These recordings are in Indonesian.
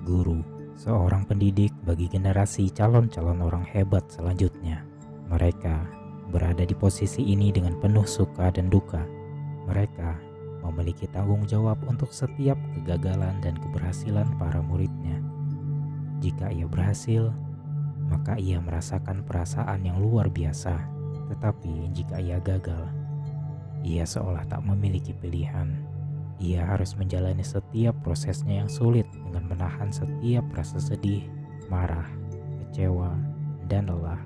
guru, seorang pendidik bagi generasi calon-calon orang hebat selanjutnya. Mereka berada di posisi ini dengan penuh suka dan duka. Mereka memiliki tanggung jawab untuk setiap kegagalan dan keberhasilan para muridnya. Jika ia berhasil, maka ia merasakan perasaan yang luar biasa. Tetapi jika ia gagal, ia seolah tak memiliki pilihan. Ia harus menjalani setiap prosesnya yang sulit dengan menahan setiap rasa sedih, marah, kecewa, dan lelah.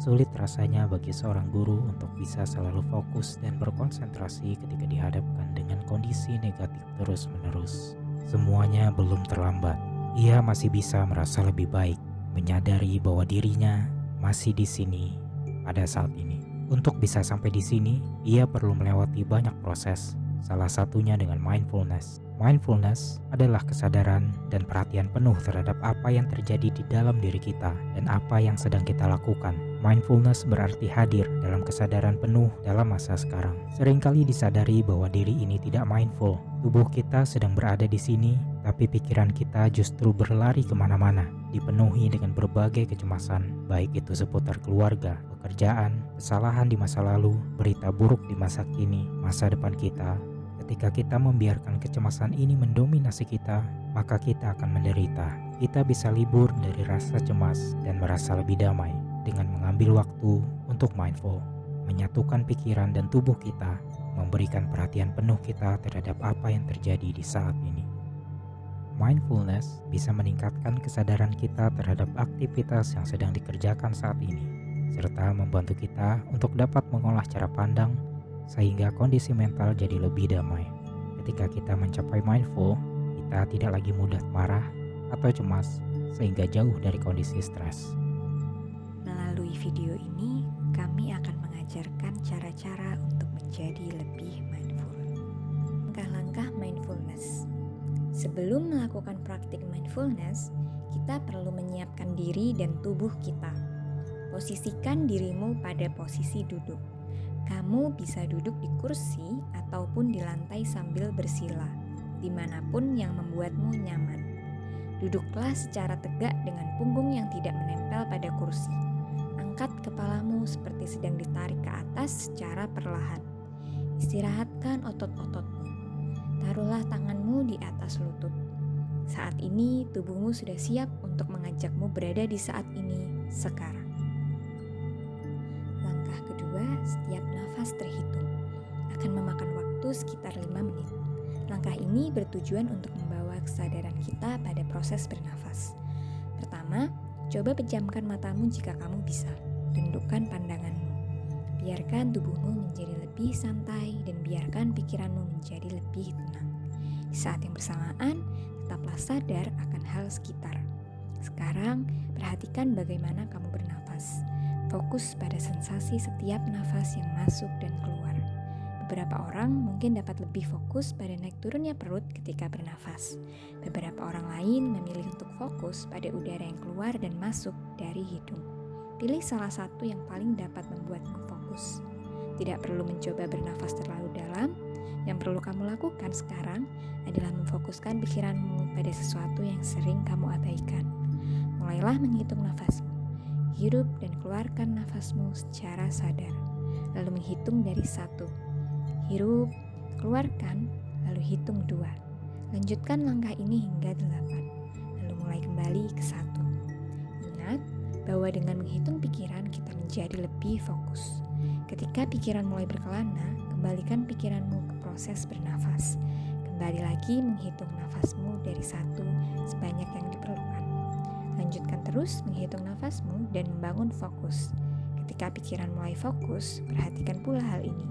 Sulit rasanya bagi seorang guru untuk bisa selalu fokus dan berkonsentrasi ketika dihadapkan dengan kondisi negatif terus-menerus. Semuanya belum terlambat. Ia masih bisa merasa lebih baik, menyadari bahwa dirinya masih di sini pada saat ini. Untuk bisa sampai di sini, ia perlu melewati banyak proses. Salah satunya dengan mindfulness. Mindfulness adalah kesadaran dan perhatian penuh terhadap apa yang terjadi di dalam diri kita dan apa yang sedang kita lakukan. Mindfulness berarti hadir dalam kesadaran penuh dalam masa sekarang. Seringkali disadari bahwa diri ini tidak mindful. Tubuh kita sedang berada di sini, tapi pikiran kita justru berlari kemana-mana, dipenuhi dengan berbagai kecemasan, baik itu seputar keluarga, pekerjaan, kesalahan di masa lalu, berita buruk di masa kini, masa depan kita. Ketika kita membiarkan kecemasan ini mendominasi kita, maka kita akan menderita. Kita bisa libur dari rasa cemas dan merasa lebih damai dengan mengambil waktu untuk mindful, menyatukan pikiran dan tubuh kita, memberikan perhatian penuh kita terhadap apa yang terjadi di saat ini. Mindfulness bisa meningkatkan kesadaran kita terhadap aktivitas yang sedang dikerjakan saat ini, serta membantu kita untuk dapat mengolah cara pandang sehingga kondisi mental jadi lebih damai. Ketika kita mencapai mindful, kita tidak lagi mudah marah atau cemas sehingga jauh dari kondisi stres. Melalui video ini, kami akan mengajarkan cara-cara untuk menjadi lebih mindful. Langkah-langkah mindfulness. Sebelum melakukan praktik mindfulness, kita perlu menyiapkan diri dan tubuh kita. Posisikan dirimu pada posisi duduk. Kamu bisa duduk di kursi ataupun di lantai sambil bersila, dimanapun yang membuatmu nyaman. Duduklah secara tegak dengan punggung yang tidak menempel pada kursi. Angkat kepalamu seperti sedang ditarik ke atas secara perlahan. Istirahatkan otot-ototmu. Taruhlah tanganmu di atas lutut. Saat ini tubuhmu sudah siap untuk mengajakmu berada di saat ini, sekarang. Langkah kedua, setiap nafas terhitung. Akan memakan waktu sekitar 5 menit. Langkah ini bertujuan untuk membawa kesadaran kita pada proses bernafas. Pertama, coba pejamkan matamu jika kamu bisa. Tundukkan pandanganmu. Biarkan tubuhmu menjadi lebih santai dan biarkan pikiranmu menjadi lebih tenang. Di saat yang bersamaan, tetaplah sadar akan hal sekitar. Sekarang, perhatikan bagaimana kamu bernafas. Fokus pada sensasi setiap nafas yang masuk dan keluar. Beberapa orang mungkin dapat lebih fokus pada naik turunnya perut ketika bernafas. Beberapa orang lain memilih untuk fokus pada udara yang keluar dan masuk dari hidung. Pilih salah satu yang paling dapat membuatmu fokus. Tidak perlu mencoba bernafas terlalu dalam. Yang perlu kamu lakukan sekarang adalah memfokuskan pikiranmu pada sesuatu yang sering kamu abaikan. Mulailah menghitung nafasmu. Hirup dan keluarkan nafasmu secara sadar. Lalu menghitung dari 1. Hirup, keluarkan, lalu hitung 2. Lanjutkan langkah ini hingga 8. Lalu mulai kembali ke 1. Ingat bahwa dengan menghitung pikiran kita menjadi lebih fokus. Ketika pikiran mulai berkelana, kembalikan pikiranmu ke proses bernafas. Kembali lagi menghitung nafasmu dari 1 sebanyak yang diperlukan. Lanjutkan terus menghitung nafasmu dan membangun fokus. Ketika pikiran mulai fokus, perhatikan pula hal ini.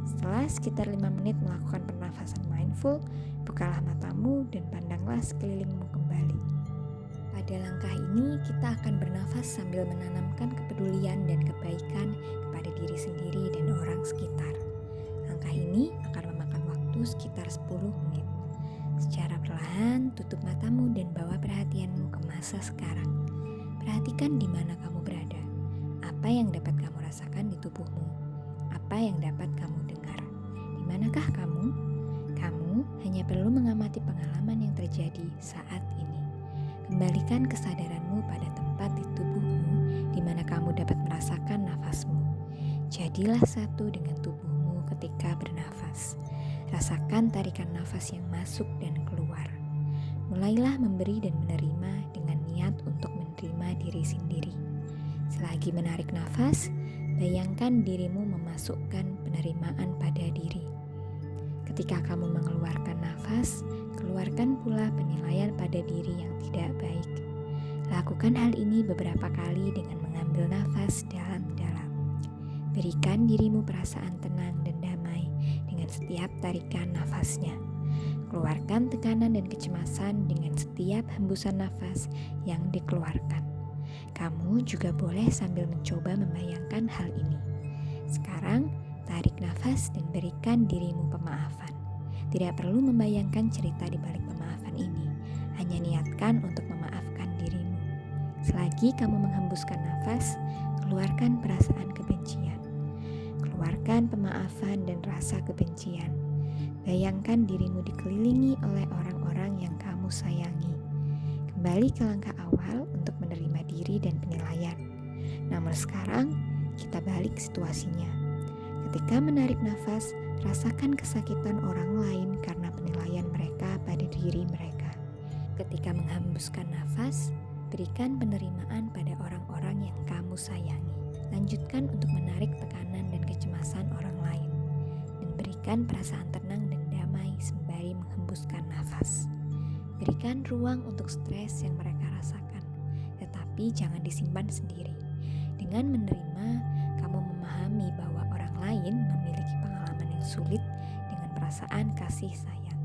Setelah sekitar 5 menit melakukan pernafasan mindful, bukalah matamu dan pandanglah sekelilingmu kembali. Pada langkah ini, kita akan bernafas sambil menanamkan kepedulian dan kebaikan kepada diri sendiri dan orang sekitar. Langkah ini akan memakan waktu sekitar 10 menit. Secara perlahan, tutup matamu dan bawa perhatianmu ke masa sekarang. Perhatikan di mana kamu berada. Apa yang dapat kamu rasakan di tubuhmu? Apa yang dapat kamu dengar? Di manakah kamu? Kamu hanya perlu mengamati pengalaman yang terjadi saat ini. Kembalikan kesadaranmu pada tempat di tubuhmu di mana kamu dapat merasakan nafasmu. Jadilah satu dengan tubuhmu ketika bernafas. Rasakan tarikan nafas yang masuk dan keluar. Mulailah memberi dan menerima dengan niat untuk menerima diri sendiri. Selagi menarik nafas, bayangkan dirimu memasukkan penerimaan pada diri. Ketika kamu mengeluarkan nafas, keluarkan pula penilaian pada diri yang tidak baik. Lakukan hal ini beberapa kali dengan mengambil nafas dalam-dalam. Berikan dirimu perasaan tenang dan damai dengan setiap tarikan nafasnya. Keluarkan tekanan dan kecemasan dengan setiap hembusan nafas yang dikeluarkan. Kamu juga boleh sambil mencoba membayangkan hal ini. Sekarang, tarik nafas dan berikan dirimu pemaafan. Tidak perlu membayangkan cerita di balik pemaafan ini. Hanya niatkan untuk memaafkan dirimu. Selagi kamu menghembuskan nafas, keluarkan perasaan kebencian. Keluarkan pemaafan dan rasa kebencian. Bayangkan dirimu dikelilingi oleh orang-orang yang kamu sayangi. Kembali ke langkah awal untuk menerima diri dan penilaian. Namun sekarang, kita balik situasinya. Ketika menarik nafas, rasakan kesakitan orang lain karena penilaian mereka pada diri mereka. Ketika menghembuskan nafas, berikan penerimaan pada orang-orang yang kamu sayangi. Lanjutkan untuk menarik tekanan dan kecemasan orang lain. Dan berikan perasaan tenang dan damai sembari menghembuskan nafas. Berikan ruang untuk stres yang mereka rasakan, tetapi jangan disimpan sendiri. Dengan menerima, kamu memahami bahwa orang lain memiliki pengalaman yang sulit dengan perasaan kasih sayang.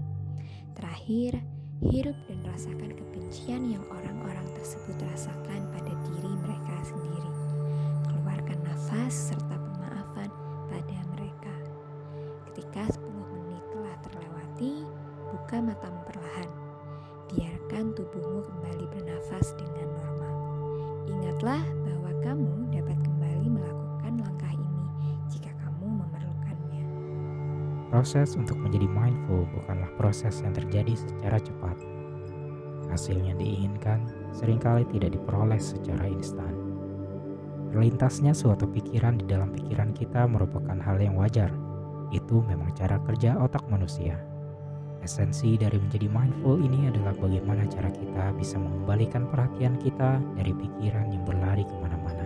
Terakhir, hirup dan rasakan kebencian yang orang-orang tersebut rasakan pada diri mereka sendiri. Keluarkan nafas serta pemaafan pada mereka. Ketika 10 menit telah terlewati, buka matamu perlahan. Biarkan tubuhmu kembali bernafas dengan normal. Ingatlah bahwa kamu dapat kembali melakukan langkah ini jika kamu memerlukannya. Proses untuk menjadi mindful bukanlah proses yang terjadi secara cepat. Hasil yang diinginkan seringkali tidak diperoleh secara instan. Terlintasnya suatu pikiran di dalam pikiran kita merupakan hal yang wajar. Itu memang cara kerja otak manusia. Esensi dari menjadi mindful ini adalah bagaimana cara kita bisa mengembalikan perhatian kita dari pikiran yang berlari kemana-mana